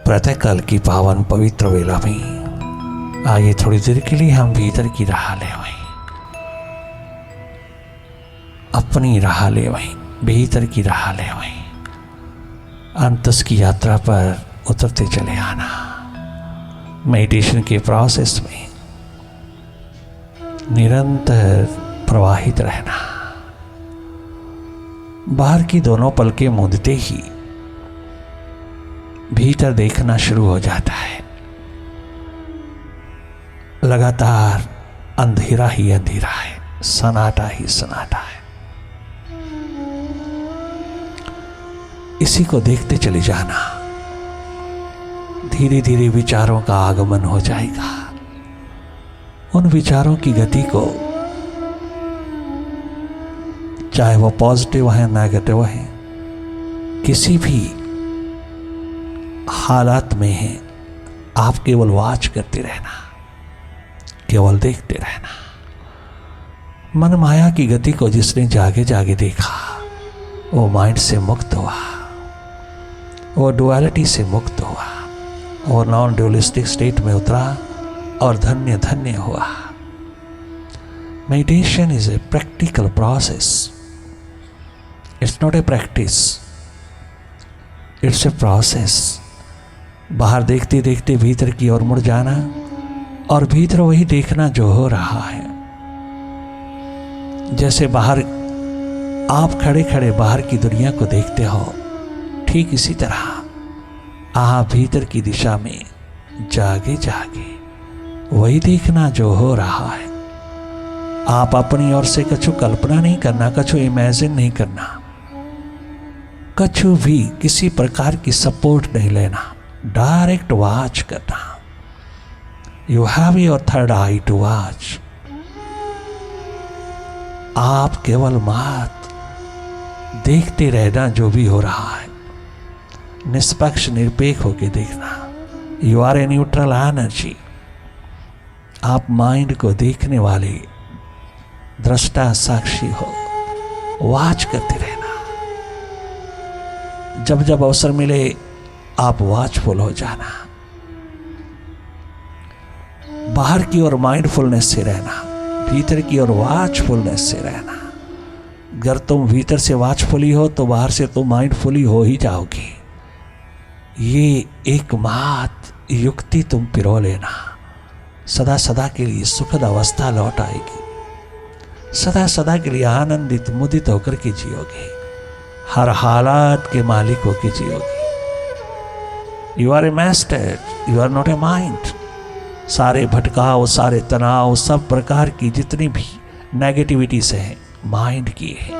प्रातःकाल की पावन पवित्र वेला में आइए थोड़ी देर के लिए हम भीतर की राह ले वहीं, अपनी राह ले वहीं, भीतर की राह ले वहीं, अंतस की यात्रा पर उतरते चले आना। मेडिटेशन के प्रोसेस में निरंतर प्रवाहित रहना। बाहर की दोनों पलकें मूंदते ही भीतर देखना शुरू हो जाता है। लगातार अंधेरा ही अंधेरा है, सन्नाटा ही सन्नाटा है। इसी को देखते चले जाना। धीरे धीरे विचारों का आगमन हो जाएगा। उन विचारों की गति को, चाहे वो पॉजिटिव है नेगेटिव है, किसी भी हालात में है, आप केवल वॉच करते रहना, केवल देखते रहना। मन माया की गति को जिसने जागे जागे देखा वो माइंड से मुक्त हुआ, वो डुअलिटी से मुक्त हुआ, वो नॉन ड्यूलिस्टिक स्टेट में उतरा और धन्य धन्य हुआ। Meditation is a practical process. It's not a practice, it's a process. बाहर देखते देखते भीतर की ओर मुड़ जाना और भीतर वही देखना जो हो रहा है। जैसे बाहर आप खड़े खड़े बाहर की दुनिया को देखते हो, ठीक इसी तरह आप भीतर की दिशा में जागे जागे वही देखना जो हो रहा है। आप अपनी ओर से कछु कल्पना नहीं करना, कछु इमेजिन नहीं करना, कछु भी किसी प्रकार की सपोर्ट नहीं लेना, डायरेक्ट वॉच करना। You have your third eye to watch. आप केवल मात देखते रहना जो भी हो रहा है, निष्पक्ष निरपेक्ष होकर देखना। You are a neutral energy. आप माइंड को देखने वाले दृष्टा साक्षी हो, वॉच करते रहना। जब जब अवसर मिले आप वॉचफुल हो जाना। बाहर की ओर माइंडफुलनेस से रहना, भीतर की ओर वॉचफुलनेस से रहना। अगर तुम भीतर से वॉचफुली हो तो बाहर से तुम माइंडफुली हो ही जाओगे। ये एकमात्र युक्ति तुम पिरो लेना। सदा सदा के लिए सुखद अवस्था लौट आएगी। सदा सदा के लिए आनंदित मुदित होकर के जियोगे। हर हालात के मालिक होकर जियोगे। You are a master, you are not a mind. सारे भटकाव, सारे तनाव, सब प्रकार की जितनी भी नेगेटिविटी से है, माइंड की है।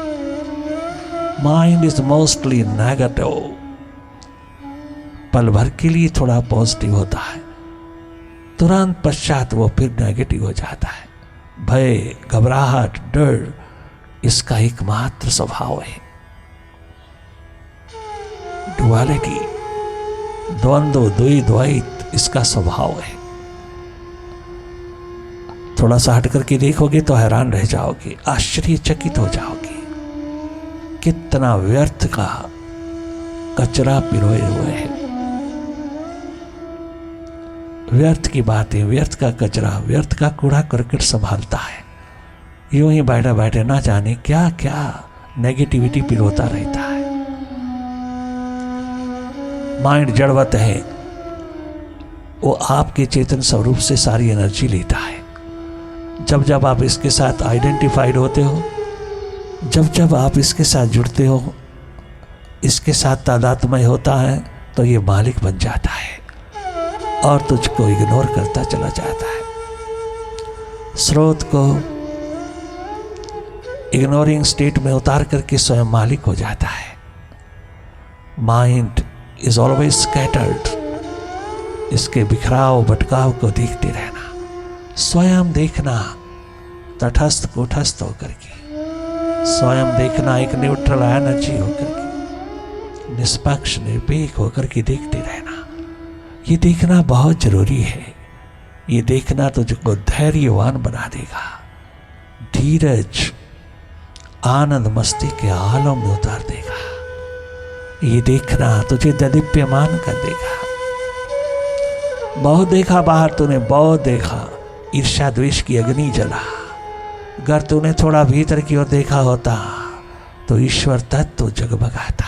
Mind is mostly negative. पल भर के लिए थोड़ा पॉजिटिव होता है, तुरंत पश्चात वो फिर नेगेटिव हो जाता है। भय, घबराहट, डर इसका एकमात्र स्वभाव है। डुअलिटी, द्वंद्व, द्वैत इसका स्वभाव है। थोड़ा सा हट करके देखोगे तो हैरान रह जाओगे, आश्चर्यचकित हो जाओगे। कितना व्यर्थ का कचरा पिरोए हुए है। व्यर्थ की बातें, व्यर्थ का कचरा, व्यर्थ का कूड़ा करकट संभालता है। यूं ही बैठे बैठे ना जाने क्या क्या नेगेटिविटी पिरोता रहता है। माइंड जड़वत है, वो आपके चेतन स्वरूप से सारी एनर्जी लेता है। जब जब आप इसके साथ आइडेंटिफाइड होते हो, जब जब आप इसके साथ जुड़ते हो, इसके साथ तादात्म्य होता है, तो ये मालिक बन जाता है और तुझको इग्नोर करता चला जाता है। स्रोत को इग्नोरिंग स्टेट में उतार करके स्वयं मालिक हो जाता है। Mind is always scattered. इसके बिखराव भटकाव को देखते रहना, स्वयं देखना, तटस्थ कूटस्थ होकर के स्वयं देखना, एक न्यूट्रल एनर्जी होकर के, निष्पक्ष निरपेक्ष होकर के देखते रहना। ये देखना बहुत जरूरी है। ये देखना तुझको धैर्यवान बना देगा, धीरज, आनंद मस्ती के आलम में उतार देगा। ये देखना तुझे ददीप्यमान कर देगा। बहुत देखा बाहर तूने, बहुत देखा, ईर्ष्या द्वेष की अग्नि जला। अगर तूने थोड़ा भीतर की ओर देखा होता तो ईश्वर तत्व जगमगाता।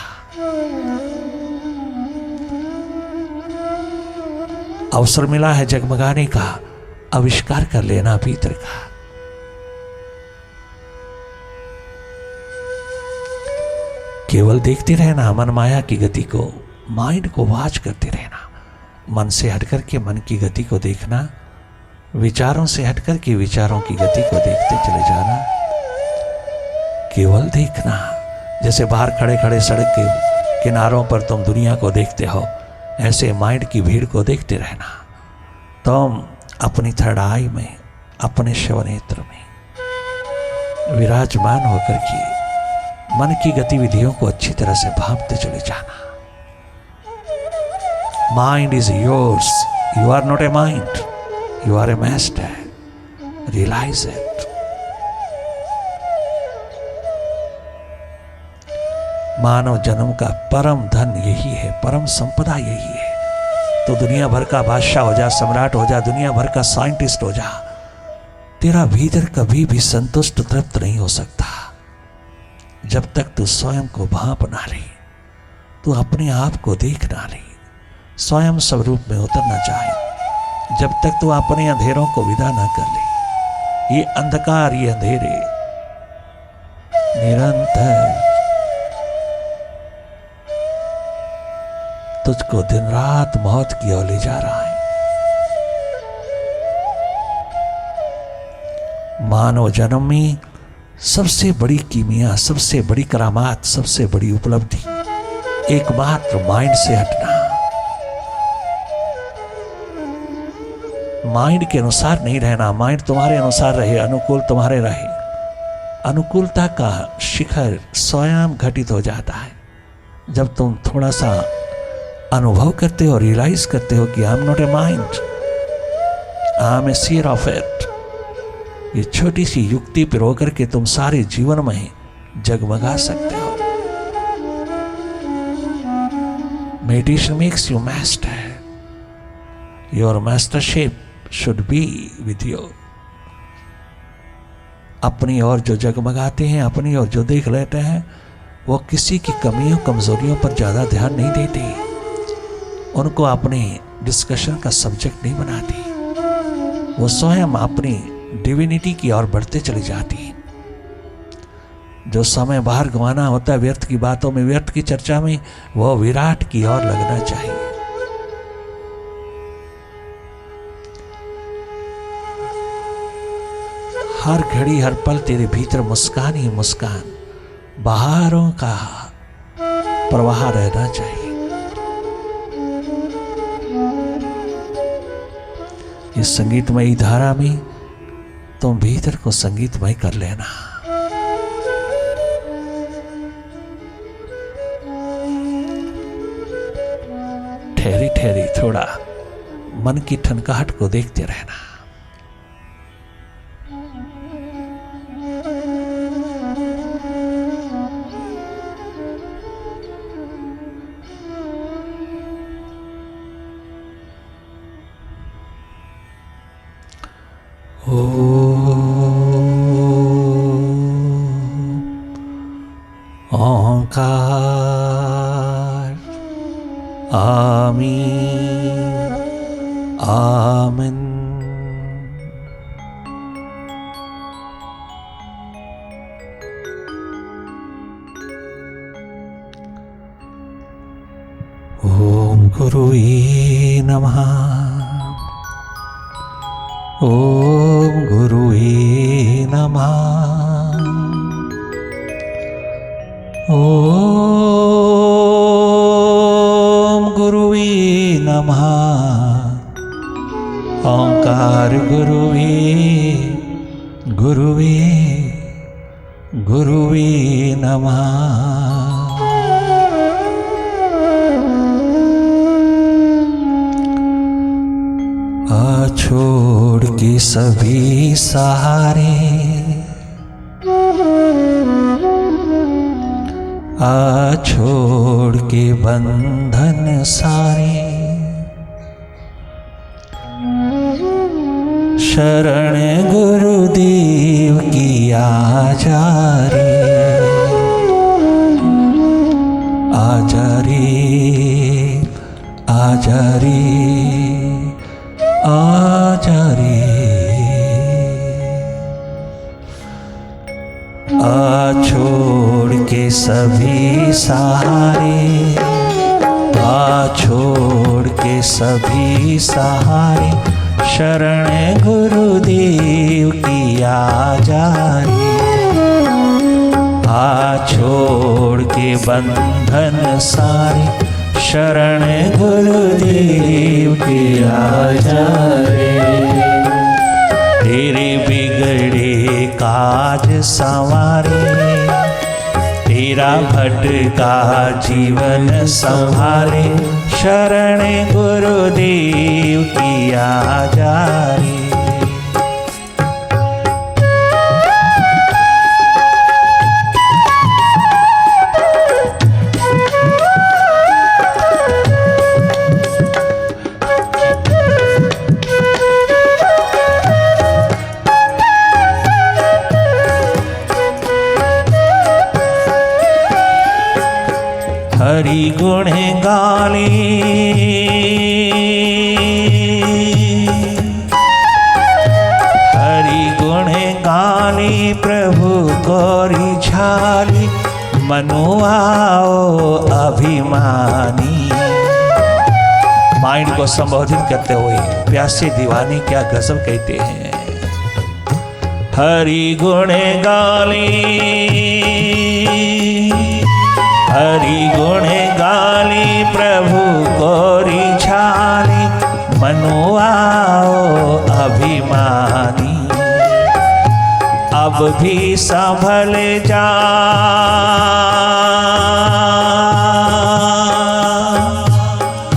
अवसर मिला है जगमगाने का, आविष्कार कर लेना भीतर का। केवल देखते रहना मन माया की गति को, माइंड को वॉच करते रहना। मन से हटकर के मन की गति को देखना, विचारों से हटकर के विचारों की गति को देखते चले जाना। केवल देखना, जैसे बाहर खड़े खड़े सड़क के किनारों पर तुम दुनिया को देखते हो, ऐसे माइंड की भीड़ को देखते रहना। तुम अपनी थर्ड आई में, अपने शवनेत्र में विराजमान होकर के मन की गतिविधियों को अच्छी तरह से भांपते चले जाना। Mind is yours, you are not a mind, you are a master, realise it. मानव जन्म का परम धन यही है, परम संपदा यही है। तो दुनिया भर का बादशाह हो जा, सम्राट हो जा, दुनिया भर का साइंटिस्ट हो जा, तेरा भीतर कभी भी संतुष्ट तृप्त नहीं हो सकता जब तक तू स्वयं को भांप ना ले, तू अपने आप को देख ना ले, स्वयं स्वरूप में उतरना चाहे। जब तक तू अपने अंधेरों को विदा ना कर ले, ये अंधकार, ये अंधेरे निरंतर तुझको दिन रात मौत की ओर ले जा रहा है। मानव जन्म में सबसे बड़ी कीमिया, सबसे बड़ी करामात, सबसे बड़ी उपलब्धि एकमात्र माइंड से हटना। माइंड के अनुसार नहीं रहना, माइंड तुम्हारे अनुसार रहे, अनुकूल तुम्हारे रहे। अनुकूलता का शिखर स्वयं घटित हो जाता है जब तुम थोड़ा सा अनुभव करते हो, रियलाइज करते हो कि I am not a mind, I am a seer of it. ये छोटी सी युक्ति पर होकर के तुम सारे जीवन में जगमगा सकते हो। Meditation makes you master, your mastership should be with you. अपनी ओर जो जगमगाते हैं, अपनी ओर जो देख लेते हैं, वो किसी की कमियों कमजोरियों पर ज्यादा ध्यान नहीं देते, उनको अपने डिस्कशन का सब्जेक्ट नहीं बनाती। वो स्वयं अपनी डिविनिटी की ओर बढ़ते चली जाती हैं। जो समय बाहर गंवाना होता है व्यर्थ की बातों में, व्यर्थ की चर्चा में, वो विराट की ओर लगना चाहिए। हर घड़ी हर पल तेरे भीतर मुस्कान ही मुस्कान, बहारों का प्रवाह रहना चाहिए। इस संगीतमयी धारा में तुम भीतर को संगीतमय कर लेना। ठहरी ठहरी थोड़ा मन की ठनकाहट को देखते रहना। ओंकार आमीन आमीन। ओम गुरुवे नमः। ओम गुरुवे नमः। ओम गुरुवे नमः। ओंकार गुरुवे गुरुवे गुरुवे नमः। छोड़ के सभी सहारे, छोड़ के बंधन सारे, शरण गुरुदेव की आजा रे, आजा रे, आजा रे, आजा रे। आ छोड़ के सभी सहारे, आ छोड़ के सभी सहारे, शरण गुरुदेव की आजा रे। आ छोड़ के बंधन सारे, शरण गुरुदेव की आजा रे। तेरे बिगड़े काज संवारे, तेरा भटका जीवन संभाले, शरण गुरुदेव की आजा रे। हरि गुण गाले, हरि गुण गाले, प्रभु गौरी झाली, मनुआओ अभिमानी। माइंड को संबोधित करते हुए प्यासे दीवाने क्या गजब कहते हैं। हरि गुण गाले, हरि गुण गाली, प्रभु गौरी झाली, मनुआओ अभिमानी। अब भी संभल जा,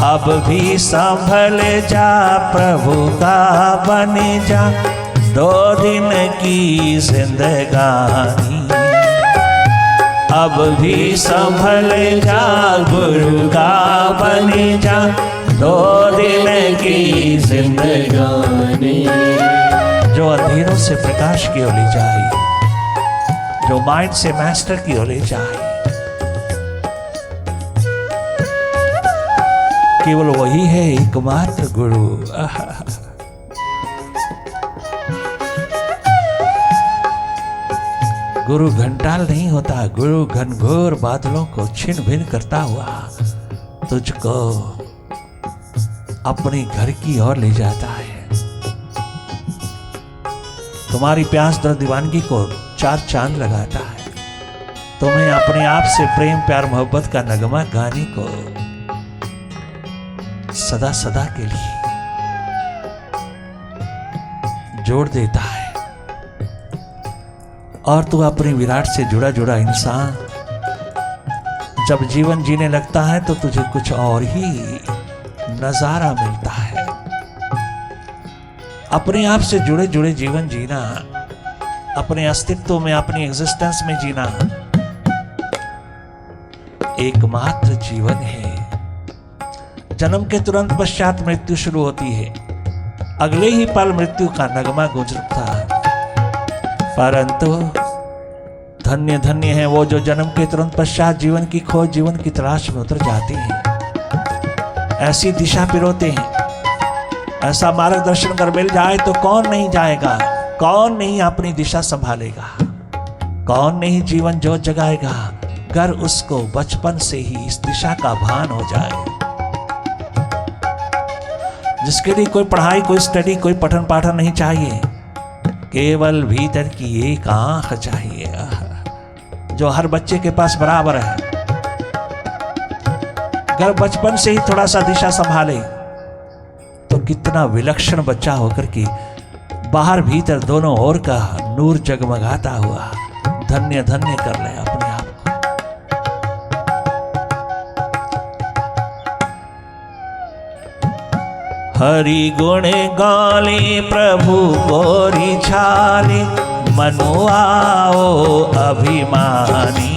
अब भी संभल जा, प्रभु का बन जा, 2 दिन की जिंदगानी। अब भी संभल जा, गुरु का बन जा, 2 दिन की जिंदगानी। जो अंधेरों से प्रकाश की ओर ले जाए, जो माइंड से मास्टर की ओर ले जाए, केवल वही है एकमात्र गुरु। गुरु घंटाल नहीं होता, गुरु घनघोर बादलों को छिन्न भिन्न करता हुआ तुझको अपने घर की ओर ले जाता है। तुम्हारी प्यास दर्द दीवानगी को 4 चांद लगाता है। तुम्हें अपने आप से प्रेम प्यार मोहब्बत का नगमा गाने को सदा सदा के लिए जोड़ देता है। और तू अपने विराट से जुड़ा जुड़ा इंसान जब जीवन जीने लगता है तो तुझे कुछ और ही नजारा मिलता है। अपने आप से जुड़े जुड़े जीवन जीना, अपने अस्तित्व में, अपनी एग्जिस्टेंस में जीना एकमात्र जीवन है। जन्म के तुरंत पश्चात मृत्यु शुरू होती है। अगले ही पल मृत्यु का नगमा गूंजता है। परंतु धन्य धन्य है वो जो जन्म के तुरंत पश्चात जीवन की खोज, जीवन की तलाश में उतर जाते हैं। ऐसी दिशा पिरोते हैं। ऐसा मार्गदर्शन कर मिल जाए तो कौन नहीं जाएगा, कौन नहीं अपनी दिशा संभालेगा, कौन नहीं जीवन जोत जगाएगा, अगर उसको बचपन से ही इस दिशा का भान हो जाए। जिसके लिए कोई पढ़ाई, कोई स्टडी, कोई पठन पाठन नहीं चाहिए, केवल भीतर की एक आंख चाहिए जो हर बच्चे के पास बराबर है। अगर बचपन से ही थोड़ा सा दिशा संभाले तो कितना विलक्षण बच्चा होकर के बाहर भीतर दोनों ओर का नूर जगमगाता हुआ धन्य धन्य कर ले अपने आप को। हरि गुण गाले प्रभु गोरी छाले, मनुआओ अभिमानी।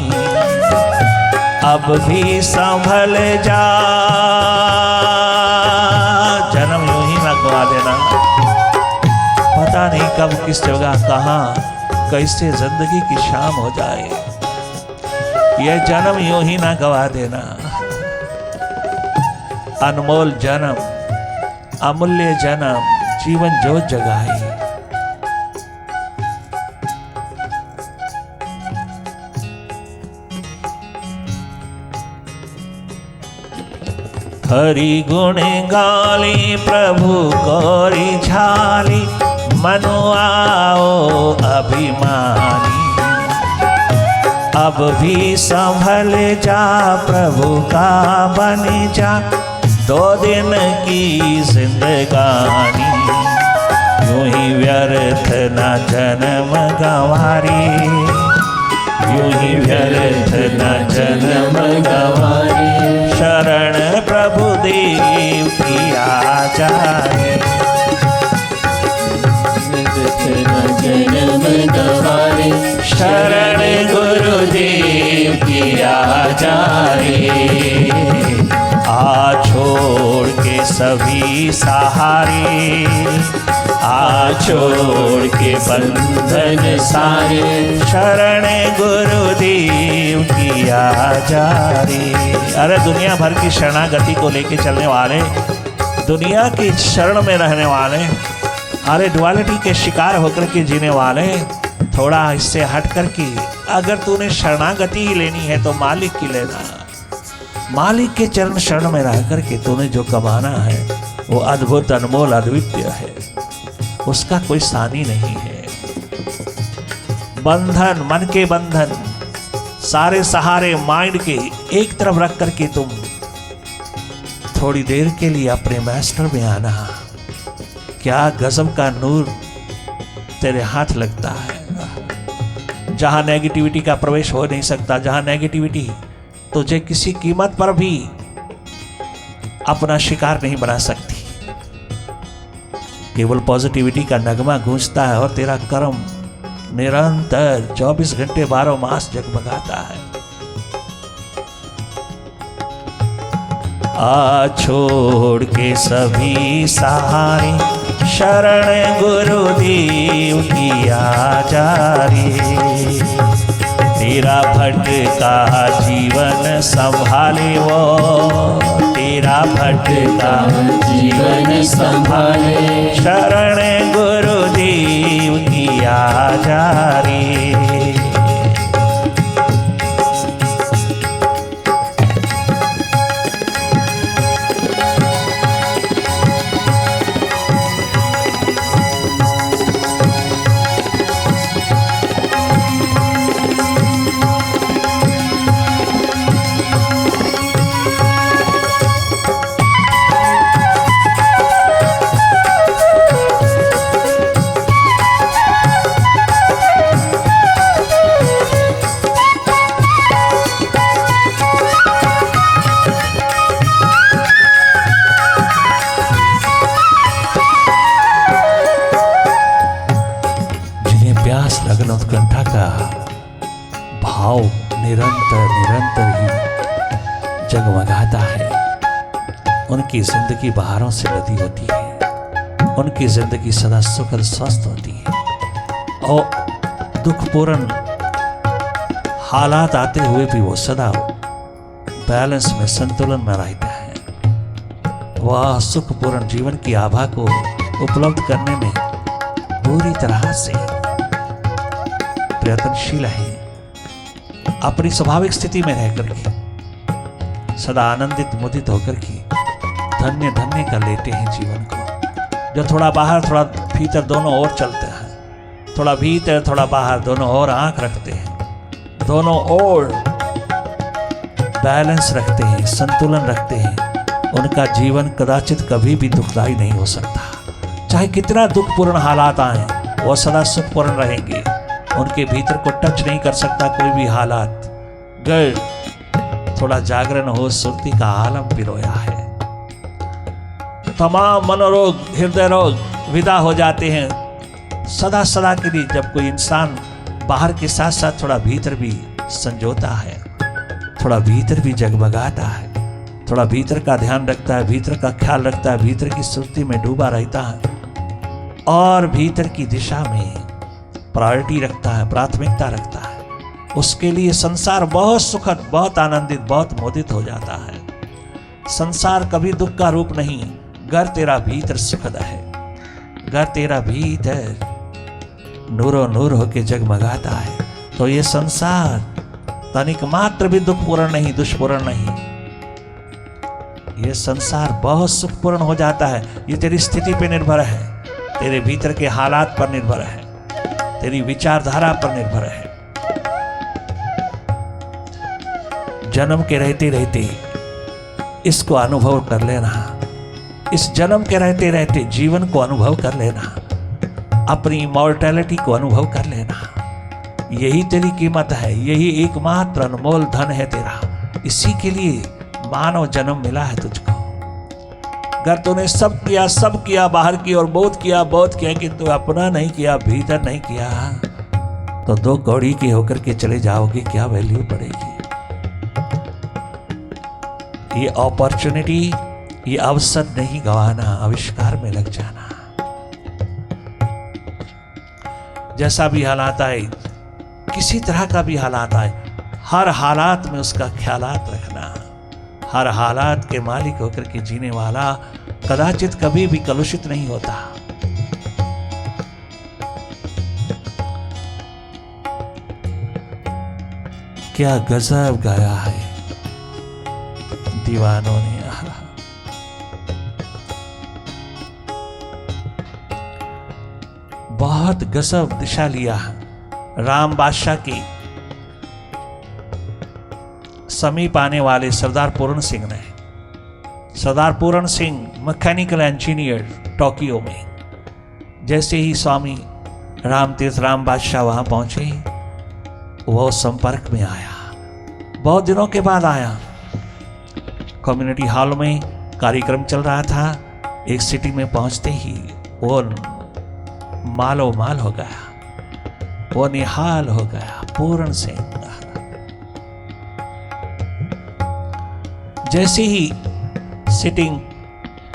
अब भी संभल जा, जन्म यूं ही ना गवा देना। पता नहीं कब किस जगह कहाँ कैसे जिंदगी की शाम हो जाए। यह जन्म यूं ही ना गवा देना, अनमोल जन्म, अमूल्य जन्म, जीवन जोत जगाए। हरि गुण गाली प्रभु गौरी झाली, मनु आओ अभिमानी। अब भी संभल जा प्रभु का बन जा, 2 दिन की जिंदगानी। यूं ही व्यर्थ न जन्म गंवारी, यूं ही व्यर्थ न जन्म गंवारी। शरण प्रभु देव की आचार्य, जन्म गंवारी। शरण गुरुदेव की आचार्य, आ छोड़ के सभी सहारे, आ छोड़ के बंधन सारे। शरण गुरुदेव की आचार्य। अरे दुनिया भर की शरणागति को लेके चलने वाले, दुनिया की शरण में रहने वाले, अरे डुअलिटी के शिकार होकर के जीने वाले, थोड़ा इससे हट कर के अगर तूने शरणागति ही लेनी है तो मालिक की लेना। मालिक के चरण शरण में रह करके तूने जो कमाना है वो अद्भुत, अनमोल, अद्वितीय है, उसका कोई सानी नहीं है। बंधन, मन के बंधन, सारे सहारे माइंड के एक तरफ रख करके तुम थोड़ी देर के लिए अपने मास्टर में आना। क्या गजब का नूर तेरे हाथ लगता है। जहां नेगेटिविटी का प्रवेश हो नहीं सकता, जहां नेगेटिविटी तुझे किसी कीमत पर भी अपना शिकार नहीं बना सकती। केवल पॉजिटिविटी का नगमा गूंजता है और तेरा कर्म निरंतर 24 घंटे 12 मास जगमगाता है। आ छोड़ के सभी सहारे, शरण गुरुदेव की आचार्य। तेरा भटका जीवन संभाले वो, तेरा भटका जीवन संभाले। शरण गुरुदेव की आचार्य। लगन उत्कंठा का भाव निरंतर निरंतर ही जगमगाता है, उनकी जिंदगी बहारों से लदी होती है, उनकी जिंदगी सदा सुखद स्वस्थ होती है और दुखपूर्ण हालात आते हुए भी वो सदा बैलेंस में, संतुलन में रहता है। वह सुखपूर्ण जीवन की आभा को उपलब्ध करने में पूरी तरह से प्रयत्नशील है। अपनी स्वाभाविक स्थिति में रह करके सदा आनंदित मुदित होकर के धन्य धन्य कर लेते हैं जीवन को। जो थोड़ा बाहर थोड़ा भीतर दोनों ओर चलते हैं, थोड़ा भीतर थोड़ा बाहर दोनों ओर आंख रखते हैं, दोनों ओर बैलेंस रखते हैं, संतुलन रखते हैं, उनका जीवन कदाचित कभी भी दुखदायी नहीं हो सकता। चाहे कितना दुखपूर्ण हालात आए, वो सदा सुखपूर्ण रहेंगे। उनके भीतर को टच नहीं कर सकता कोई भी हालात। गर थोड़ा जागरण हो, सुरती का आलम पिरोया है। तमाम मनोरोग, हृदय रोग विदा हो जाते हैं सदा सदा के लिए जब कोई इंसान बाहर के साथ साथ थोड़ा भीतर भी संजोता है, थोड़ा भीतर भी जगमगाता है, थोड़ा भीतर का ध्यान रखता है, भीतर का ख्याल रखता है, भीतर की सुरती में डूबा रहता है। और भीतर की दिशा में प्रायोरिटी रखता है, प्राथमिकता रखता है, उसके लिए संसार बहुत सुखद, बहुत आनंदित, बहुत मोदित हो जाता है। संसार कभी दुख का रूप नहीं, घर तेरा भीतर सुखद है, घर तेरा भीतर नूरो नूर होके जगमगाता है, तो ये संसार तनिक मात्र भी दुखपूर्ण नहीं, दुष्पूर्ण नहीं, ये संसार बहुत सुखपूर्ण हो जाता है। ये तेरी स्थिति पे निर्भर है, तेरे भीतर के हालात पर निर्भर है, तेरी विचारधारा पर निर्भर है। जन्म के रहते रहते इसको अनुभव कर लेना, इस जन्म के रहते रहते जीवन को अनुभव कर लेना, अपनी इमॉर्टैलिटी को अनुभव कर लेना। यही तेरी कीमत है, यही एकमात्र अनमोल धन है तेरा। इसी के लिए मानव जन्म मिला है तुझको। अगर तूने सब किया बाहर की और बहुत किया किंतु अपना नहीं किया, भीतर नहीं किया, तो दो कौड़ी के होकर के चले जाओगे, क्या वैल्यू पड़ेगी। ये अपॉर्चुनिटी, ये अवसर नहीं गंवाना, आविष्कार में लग जाना। जैसा भी हालात आए, किसी तरह का भी हालात आए, हर हालात में उसका ख्यालात रखना। हर हालात के मालिक होकर के जीने वाला कदाचित कभी भी कलुषित नहीं होता। क्या गजब गाया है दीवानों ने। बहुत गजब दिशा लिया राम बादशाह की समीप आने वाले सरदार पूरण सिंह ने। सरदार पूरण सिंह मैकेनिकल इंजीनियर टोक्यो में। जैसे ही स्वामी रामतीर्थ राम बादशाह वहां पहुंचे, वो संपर्क में आया, बहुत दिनों के बाद आया। कम्युनिटी हॉल में कार्यक्रम चल रहा था, एक सिटी में पहुंचते ही वो मालो माल हो गया, वो निहाल हो गया पूरण सिंह। जैसे ही सिटिंग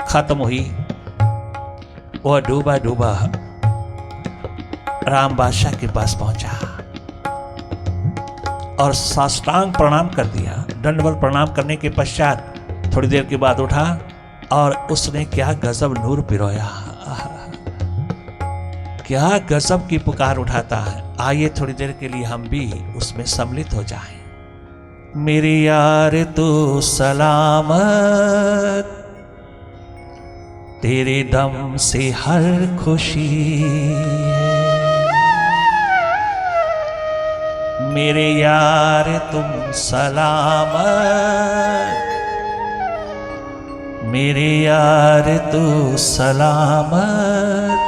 खत्म हुई, वह डूबा डूबा राम बादशाह के पास पहुंचा और साष्टांग प्रणाम कर दिया। दंडवत प्रणाम करने के पश्चात थोड़ी देर के बाद उठा और उसने क्या गजब नूर पिरोया, क्या गजब की पुकार उठाता है। आइए थोड़ी देर के लिए हम भी उसमें सम्मिलित हो जाएं। मेरे यार तू सलामत, तेरे दम से हर खुशी है। मेरे यार तुम सलामत, मेरे यार तू सलामत,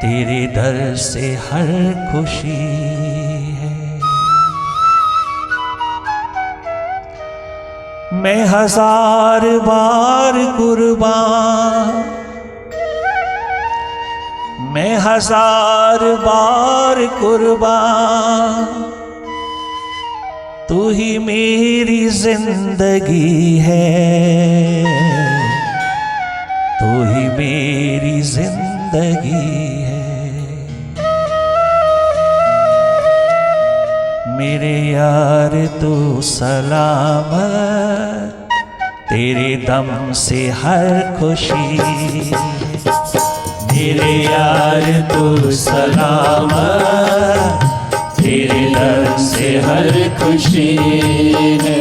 तेरे दर से हर खुशी है। मैं हजार बार कुर्बान, मैं हजार बार कुर्बान, तू ही मेरी जिंदगी है, तू ही मेरी जिंदगी है। मेरे यार तू सलामत, तेरे दम से हर खुशी। मेरे यार तू सलामत, तेरे दर से हर खुशी है।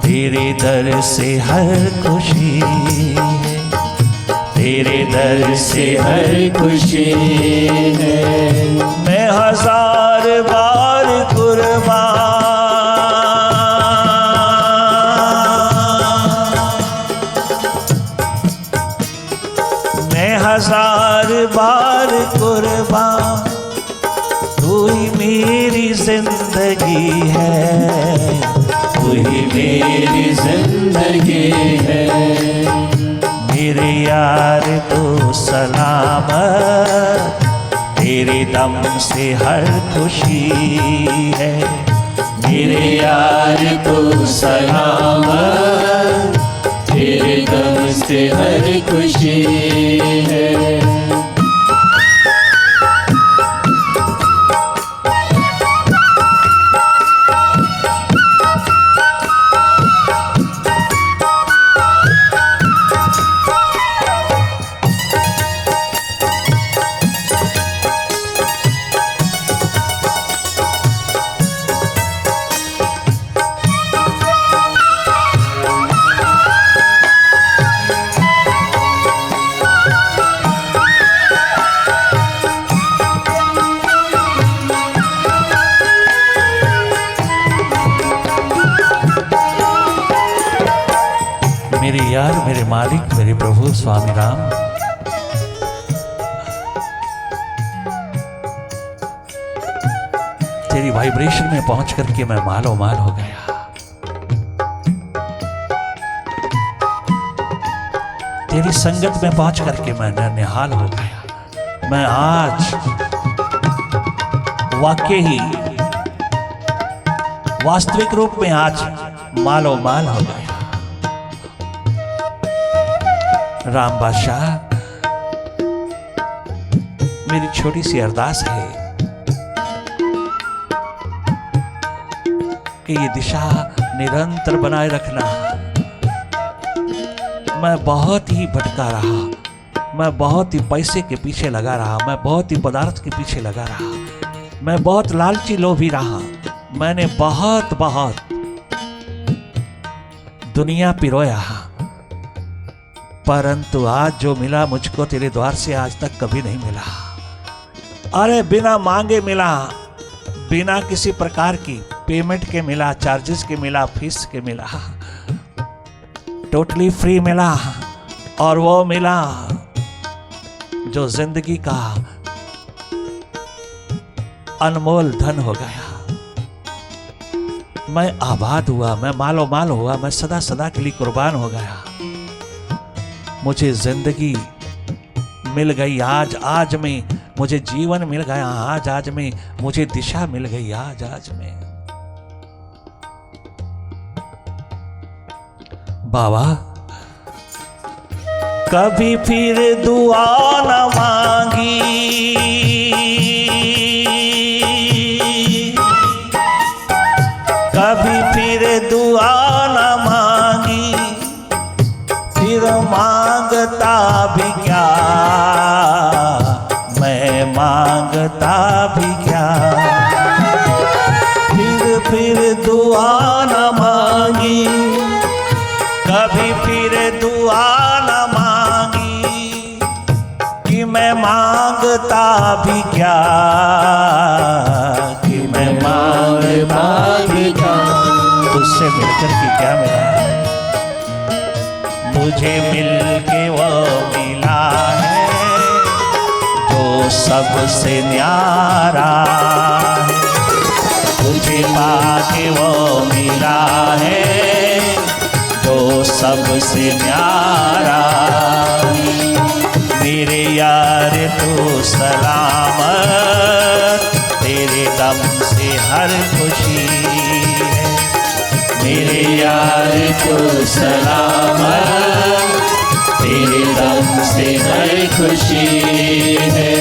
तेरे दर से हर खुशी है, तेरे दर से हर खुशी है। मैं हजार बार कुर्बान, मैं हजार बार कुर्बान, तू ही मेरी जिंदगी है, तू ही मेरी जिंदगी है। मेरे यार तू सलामत, तेरे दम से हर खुशी है। मेरे यार तू सलामत, तेरे दम से हर खुशी है। यार, मेरे मालिक, मेरे प्रभु स्वामी राम, तेरी वाइब्रेशन में पहुंच करके मैं मालो माल हो गया। तेरी संगत में पहुंच करके मैं निहाल हो गया। मैं आज वाकई ही वास्तविक रूप में आज मालो माल हो गया। राम बादशाह, मेरी छोटी सी अरदास है कि ये दिशा निरंतर बनाए रखना। मैं बहुत ही भटका रहा, मैं बहुत ही पैसे के पीछे लगा रहा, मैं बहुत ही पदार्थ के पीछे लगा रहा, मैं बहुत लालची लोभी रहा, मैंने बहुत दुनिया पिरोया, परंतु आज जो मिला मुझको तेरे द्वार से आज तक कभी नहीं मिला। अरे बिना मांगे मिला, बिना किसी प्रकार की पेमेंट के मिला, चार्जेस के मिला, फीस के मिला, टोटली फ्री मिला। और वो मिला जो जिंदगी का अनमोल धन हो गया। मैं आबाद हुआ, मैं मालो माल हुआ, मैं सदा सदा के लिए कुर्बान हो गया। मुझे जिंदगी मिल गई आज में, मुझे जीवन मिल गया आज में, मुझे दिशा मिल गई आज में। बाबा, कभी फिर दुआ न मांगी, कभी फिर दुआ न मांगी, फिर मांगता भी क्या, मैं मांगता भी क्या। फिर दुआ न मांगी, कभी फिर दुआ न मांगी, कि मैं मांगता भी क्या, कि मैं मांगता भी क्या। तुझसे मिलकर के क्या मिला, मुझे मिलके वो मिला है जो सबसे न्यारा है। तुझे पाके वो मिला है जो सबसे न्यारा। मेरे यार तू सलामत, तेरे दम से हर खुशी है। मेरे यार तू सलामत, तेरे दम से हर खुशी है।